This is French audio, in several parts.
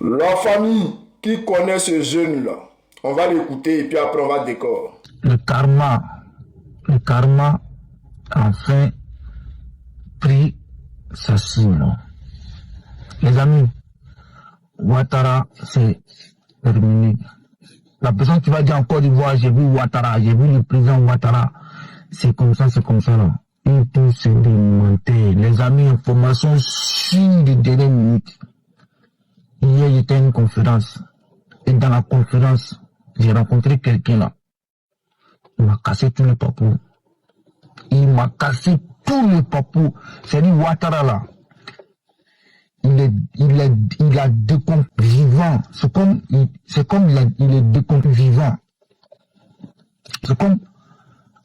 La famille qui connaît ce jeune-là, on va l'écouter et puis après on va décor. Le karma a enfin pris sa cible. Les amis, Ouattara, c'est terminé. La personne qui va dire en Côte d'Ivoire, j'ai vu Ouattara, j'ai vu le président Ouattara, c'est comme ça là. Et tout c'est démonté. Les amis, information sur les dernières minutes. Hier, j'étais à une conférence. Et dans la conférence, j'ai rencontré quelqu'un là. Il m'a cassé tous les papous. Il m'a cassé tous les papous. C'est-à-dire Ouattara là. Il a décompris vivant. C'est comme il est décompris vivant. C'est comme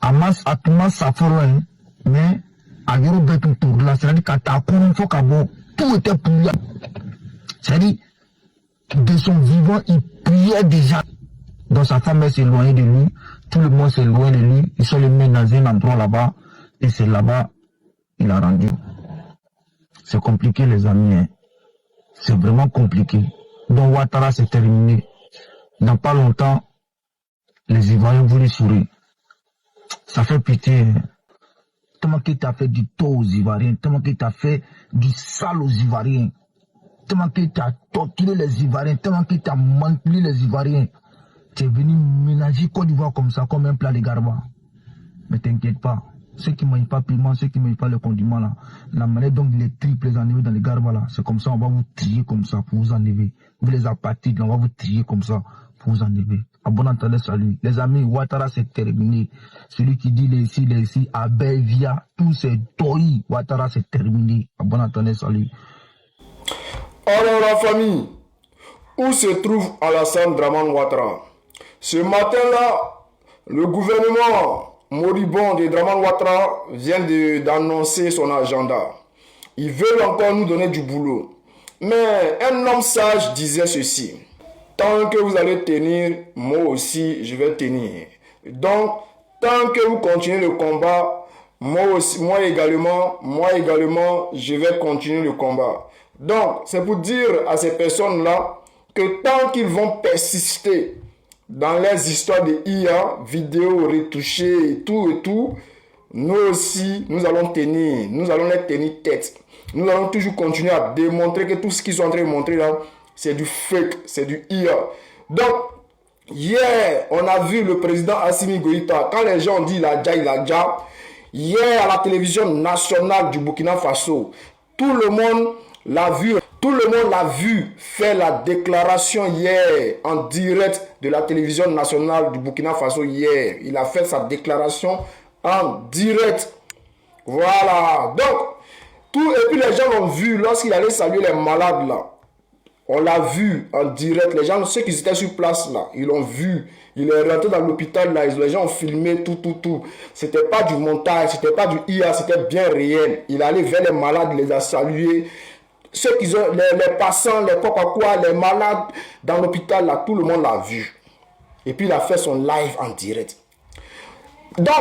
Amas Atuma Safaron, mais à Yorubet autour là, c'est-à-dire qu'à Takoun Fokabo, tout était pour lui. C'est-à-dire, de son vivant, il priait déjà. Donc sa femme s'est éloignée de lui, tout le monde s'est éloigné de lui, ils sont les mains dans un endroit là-bas, et c'est là-bas, il a rendu. C'est compliqué les amis, hein. C'est vraiment compliqué. Donc Ouattara c'est terminé. Dans pas longtemps, les Ivoiriens voulaient sourire. Ça fait pitié. Hein. Tellement qu'il t'a fait du tort aux Ivoiriens, tellement qu'il t'a fait du sale aux Ivoiriens, tellement qu'il t'a torturé les Ivoiriens, tellement qu'il t'a manipulé les Ivoiriens. Tu es venu ménager Côte d'Ivoire comme ça, comme un plat de garba. Mais t'inquiète pas. Ceux qui ne mangent pas piment, ceux qui ne mangent pas le condiment là, la manière dont les triples les enlever dans les garbas là, c'est comme ça, on va vous trier comme ça pour vous enlever. Vous les apatrides, on va vous trier comme ça pour vous enlever. À bon entendeur, salut. Les amis, Ouattara c'est terminé. Celui qui dit les ici, Abel, Via, tout c'est toy. Ouattara c'est terminé. À bon entendeur, salut. Alors la famille, où se trouve Alassane Draman Ouattara? Ce matin-là, le gouvernement moribond de Draman Ouattara vient d'annoncer son agenda. Ils veulent encore nous donner du boulot. Mais un homme sage disait ceci: tant que vous allez tenir, moi aussi je vais tenir. Donc, tant que vous continuez le combat, moi également, je vais continuer le combat. Donc, c'est pour dire à ces personnes-là que tant qu'ils vont persister dans les histoires de IA, vidéos retouchées et tout, nous aussi, nous allons tenir, nous allons les tenir tête. Nous allons toujours continuer à démontrer que tout ce qu'ils sont en train de montrer là, c'est du fake, c'est du IA. Donc, hier, on a vu le président Assimi Goïta, quand les gens ont dit il a déjà, hier à la télévision nationale du Burkina Faso, tout le monde l'a vu. Tout le monde l'a vu faire la déclaration hier en direct de la télévision nationale du Burkina Faso hier. Il a fait sa déclaration en direct. Voilà. Donc, et puis les gens l'ont vu lorsqu'il allait saluer les malades là. On l'a vu en direct. Les gens, ceux qui étaient sur place là, ils l'ont vu. Il est rentré dans l'hôpital là. Les gens ont filmé tout. C'était pas du montage, c'était pas du IA, c'était bien réel. Il allait vers les malades, il les a salués. Ceux qui ont, les passants, les quoi, les malades dans l'hôpital, là, tout le monde l'a vu. Et puis il a fait son live en direct. Donc,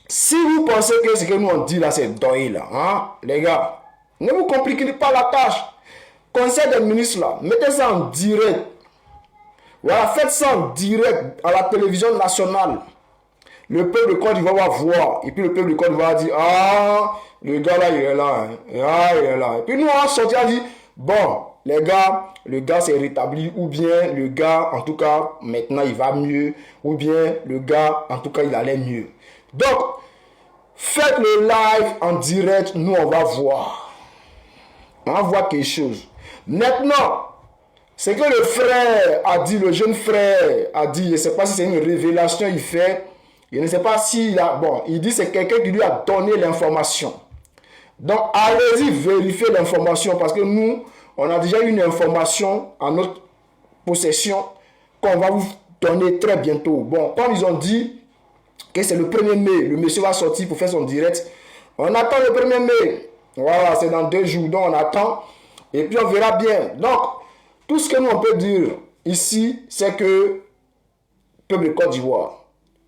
si vous pensez que ce que nous on dit là, c'est deuil là, hein, les gars, ne vous compliquez pas la tâche. Conseil des ministres là, mettez ça en direct. Voilà, faites ça en direct à la télévision nationale. Le peuple de Côte d'Ivoire va voir. Et puis le peuple de Côte d'Ivoire va dire: ah, le gars là, il est là. Hein. Ah, il est là. Et puis nous, on va sortir et dire: bon, les gars, le gars s'est rétabli. Ou bien le gars, en tout cas, maintenant, il va mieux. Ou bien le gars, en tout cas, il allait mieux. Donc, faites le live en direct. Nous, on va voir. On va voir quelque chose. Maintenant, c'est que le frère a dit, le jeune frère a dit, je ne sais pas si c'est une révélation il fait. Je ne sais pas s'il a... Bon, il dit que c'est quelqu'un qui lui a donné l'information. Donc, allez-y vérifier l'information parce que nous, on a déjà une information en notre possession qu'on va vous donner très bientôt. Bon, comme ils ont dit que c'est le 1er mai, le monsieur va sortir pour faire son direct. On attend le 1er mai. Voilà, c'est dans 2 jours. Donc, on attend. Et puis, on verra bien. Donc, tout ce que nous, on peut dire ici, c'est que peuple de Côte d'Ivoire,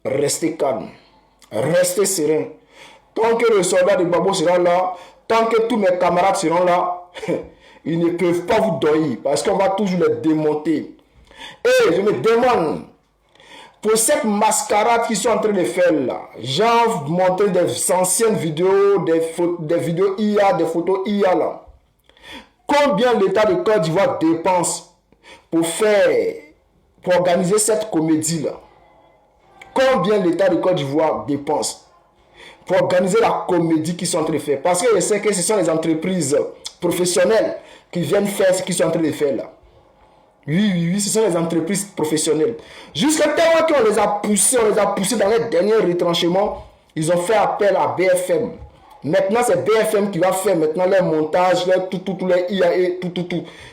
restez calme, restez serein. Tant que le soldat de Gbagbo sera là, tant que tous mes camarades seront là, Ils ne peuvent pas vous donner parce qu'on va toujours les démonter. Et je me demande, pour cette mascarade qu'ils sont en train de faire là, j'ai montré des anciennes vidéos, des vidéos IA, des photos IA là. Combien l'État de Côte d'Ivoire dépense pour organiser cette comédie là? Combien l'État de Côte d'Ivoire dépense pour organiser la comédie qu'ils sont en train de faire? Parce que je sais que ce sont les entreprises professionnelles qui viennent faire ce qu'ils sont en train de faire là. Oui, ce sont les entreprises professionnelles. Jusqu'à tellement qu'on les a poussés dans les derniers retranchements, ils ont fait appel à BFM. Maintenant, c'est BFM qui va faire maintenant les montages, les IAE, tout.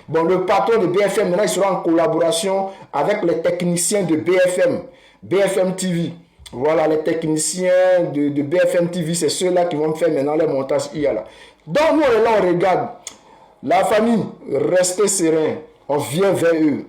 Bon, le patron de BFM, maintenant, il sera en collaboration avec les techniciens de BFM TV. Voilà, les techniciens de BFM TV, c'est ceux-là qui vont faire maintenant les montages IA là. Donc, nous, on est là, on regarde. La famille, restez serein. On vient vers eux.